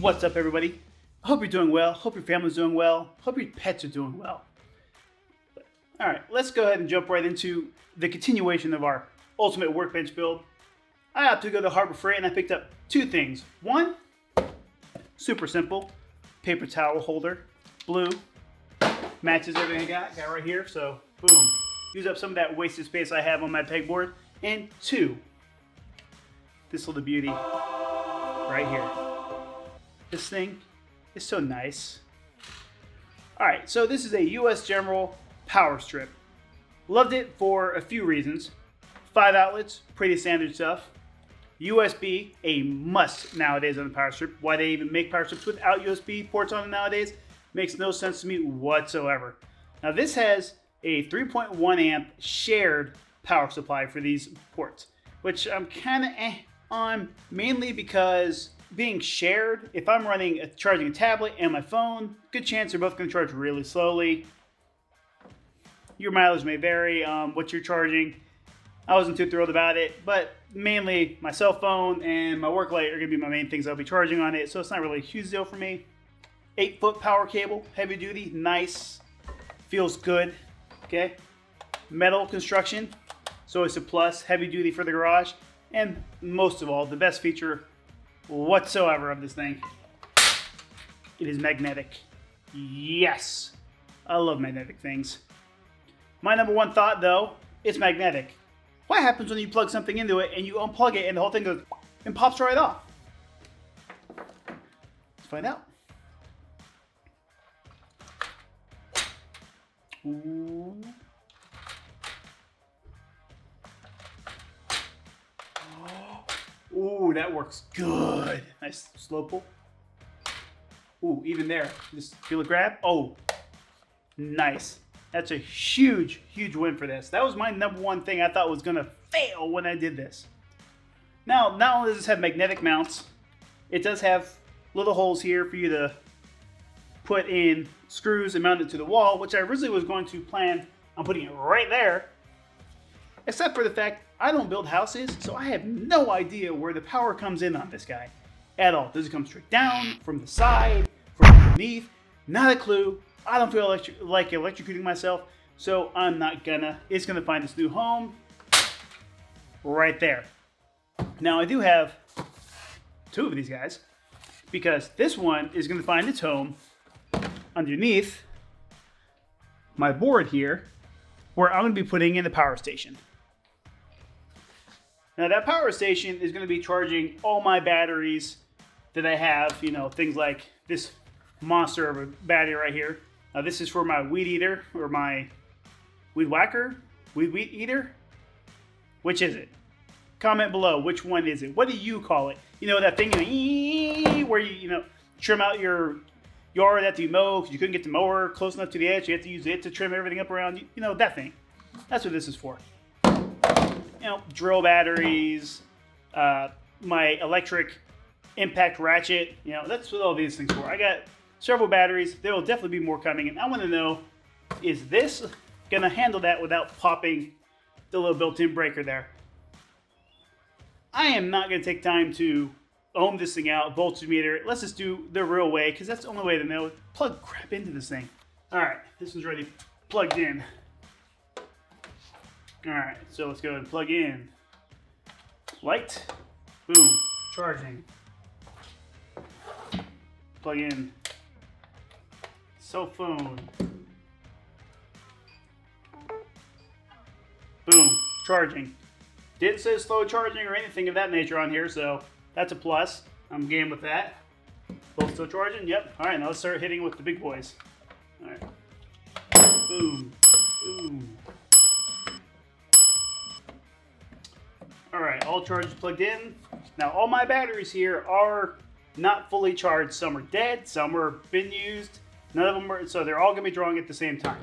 What's up, everybody? I hope you're doing well. Hope your family's doing well. Hope your pets are doing well. All right, let's go ahead and jump right into the continuation of our ultimate workbench build. I opted to go to Harbor Freight and I picked up two things. One, super simple, paper towel holder, blue, matches everything I got right here. So boom, use up some of that wasted space I have on my pegboard. And two, this little beauty right here. This thing is so nice. All right, so this is a U.S. General power strip. Loved it for a few reasons. 5 outlets, pretty standard stuff. USB, a must nowadays on the power strip. Why they even make power strips without USB ports on them nowadays makes no sense to me whatsoever. Now this has a 3.1 amp shared power supply for these ports, which I'm kind of on, mainly because being shared, if I'm charging a tablet and my phone, good chance they're both going to charge really slowly. Your mileage may vary what you're charging. I wasn't too thrilled about it, but mainly my cell phone and my work light are going to be my main things I'll be charging on it, so it's not really a huge deal for me. 8-foot power cable, heavy duty, nice, feels good, okay? Metal construction, so it's a plus, heavy duty for the garage, and most of all, the best feature whatsoever of this thing, it is magnetic. Yes, I love magnetic things. My number one thought though, it's magnetic. What happens when you plug something into it and you unplug it and the whole thing goes and pops right off? Let's find out. Ooh. Ooh, that works good. Nice slow pull. Ooh, even there. Just feel a grab. Oh, nice. That's a huge, huge win for this. That was my number one thing I thought was going to fail when I did this. Now, not only does this have magnetic mounts, it does have little holes here for you to put in screws and mount it to the wall, which I originally was going to plan on putting it right there. Except for the fact I don't build houses, so I have no idea where the power comes in on this guy at all. Does it come straight down, from the side, from underneath? Not a clue. I don't feel like electrocuting myself, so I'm not gonna. It's gonna find its new home right there. Now I do have two of these guys, because this one is gonna find its home underneath my board here, where I'm gonna be putting in the power station. Now that power station is going to be charging all my batteries that I have, you know, things like this monster of a battery right here. Now this is for my weed eater or my weed whacker, weed eater. Which is it? Comment below, which one is it? What do you call it? You know, that thing where you trim out your yard after you mow because you couldn't get the mower close enough to the edge. You have to use it to trim everything up around you. You know, that thing. That's what this is for. You know, drill batteries, my electric impact ratchet, you know, that's what all these things for. I got several batteries. There will definitely be more coming, and I want to know, is this going to handle that without popping the little built-in breaker there? I am not going to take time to ohm this thing out, voltage meter. Let's just do the real way, because that's the only way to know. Plug crap into this thing. All right, this one's already plugged in. Alright, so let's go ahead and plug in. Light. Boom. Charging. Plug in. Cell phone. Boom. Charging. Didn't say slow charging or anything of that nature on here, so that's a plus. I'm game with that. Both still charging? Yep. Alright, now let's start hitting with the big boys. Alright. Boom. Boom. Alright, all charges plugged in. Now all my batteries here are not fully charged. Some are dead, some are been used. None of them are, so they're all going to be drawing at the same time.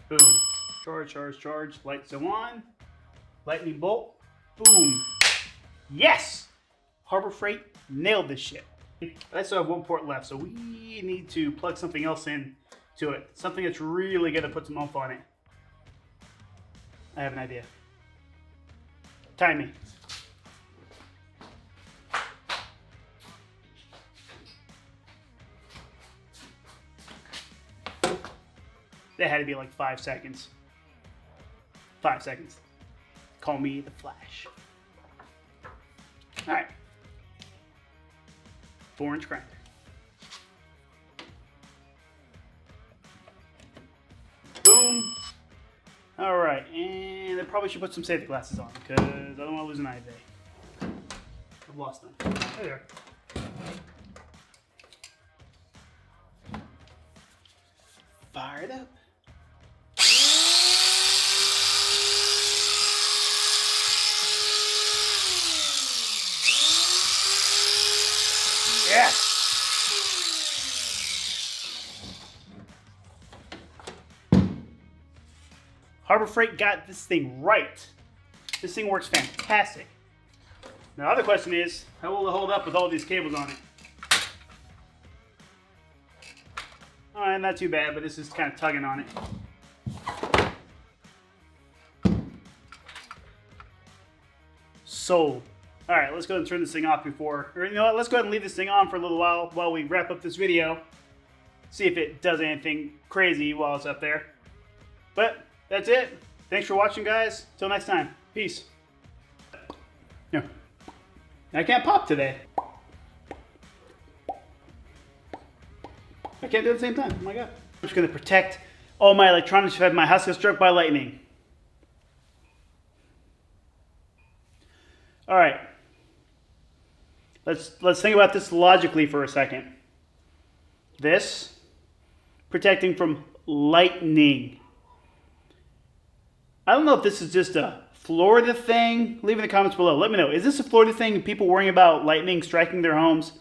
Boom. Charge, charge, charge. Lights go on. Lightning bolt. Boom. Yes! Harbor Freight nailed this shit. I still have one port left, so we need to plug something else in to it. Something that's really going to put some oomph on it. I have an idea. Time me. That had to be like 5 seconds. 5 seconds. Call me the Flash. All right. 4-inch grinder. Boom. All right, and I probably should put some safety glasses on because I don't want to lose an eye today. I've lost them. There they are. Fire it up. Yeah. Harbor Freight got this thing right. This thing works fantastic. Now, the other question is, how will it hold up with all these cables on it? Alright, not too bad, but this is kind of tugging on it. Sold. Alright, let's go ahead and turn this thing off before, or you know what, let's go ahead and leave this thing on for a little while we wrap up this video. See if it does anything crazy while it's up there. But that's it. Thanks for watching, guys. Till next time. Peace. No. I can't pop today. I can't do it at the same time. Oh my god. I'm just going to protect all my electronics if my house gets struck by lightning. Alright. Let's think about this logically for a second. This, protecting from lightning. I don't know if this is just a Florida thing. Leave in the comments below. Let me know. Is this a Florida thing? People worrying about lightning striking their homes?